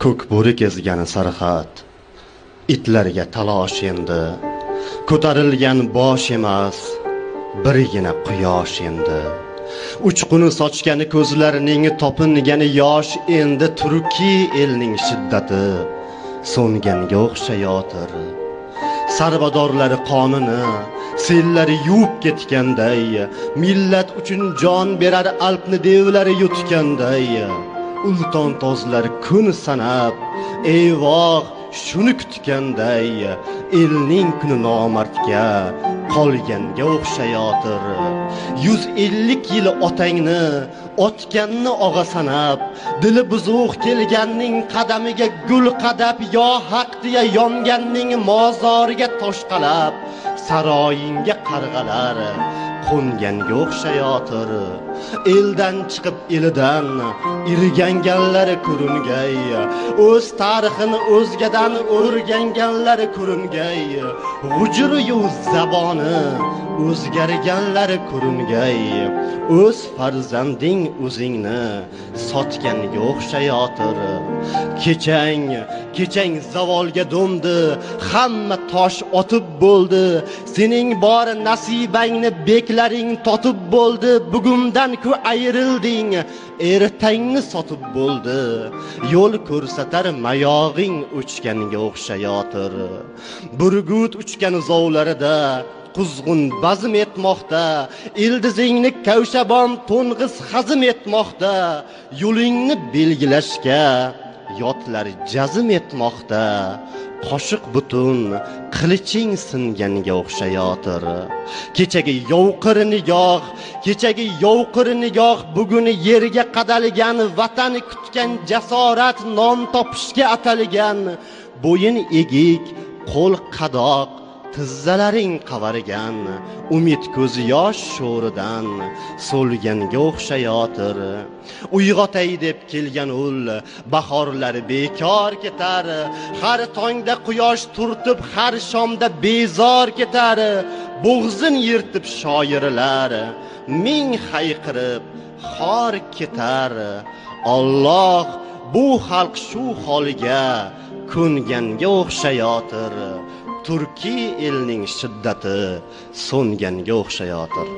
Ko'k bo'ri kezgani sarxat, itlarga talosh endi. Ko'tarilgan bosh emas, birgina quyosh endi. Uchquni sochgani ko'zlarining topingani yosh endi. Turki elning shiddati so'nganga o'xshayotir. Sarbadorlari qonini sellari yuvib ketganday, millat uchun jon berar alpni devlari yutganday. Ulton tozlar kun sanab, eyvoh shuni kutganday, elning kuni nomardga qolganga o'xshayotir. 150 yil otangni otganni og'a sanab, dili buzuq kelganning qadamiga gul qadab, yo haq deya yonganning mozoriga toshqalab, saroyingga qarg'alar qo'nganga o'xshayotir. Eldan chiqib elidan irganganlari ko'ringay, o'z tarixini o'zgadan o'rganganlari ko'ringay, g'ujur-yu zaboni o'zgarganlari ko'ringay, o'z farzanding o'zingni sotganga o'xshayotir. Kechang zavolga do'mdi, hamma tosh otib bo'ldi. Sening bor nasibangni beklaring totib bo'ldi. Bugundan ku ayrilding, ertangni sotib bo'ldi. Yo'l ko'rsatar mayog'ing o'chganga o'xshayotir. Burgut uchgan zovlarida quzg'un bazm etmoqda, ildizingni kavshabon to'ng'iz hazm etmoqda. Yo'lingni belgilashga yotlar jazm etmoqda. Qoshiq butun qiliching singanga o'xshayotir. Kechagi yovqir nigoh bugun yerga qadalgan, vatan kutgan jasorat non topishga atalgan. Bo'yin egik, qo'l qadoq, tizzalaring qavargan, umid ko'zi yosh sho'ridan so'lganga o'xshayotir. Uyg'otay deb kelgan ul bahorlari bekor ketar. Har tongda quyosh turtib, har shomda bezor ketar. Bo'g'zin yirtib shoirlar ming hayqirib xor ketar. Alloh bu xalq shu holiga ko'nganga o'xshayotir. Turki elning shiddati so'nganga o'xshayotir.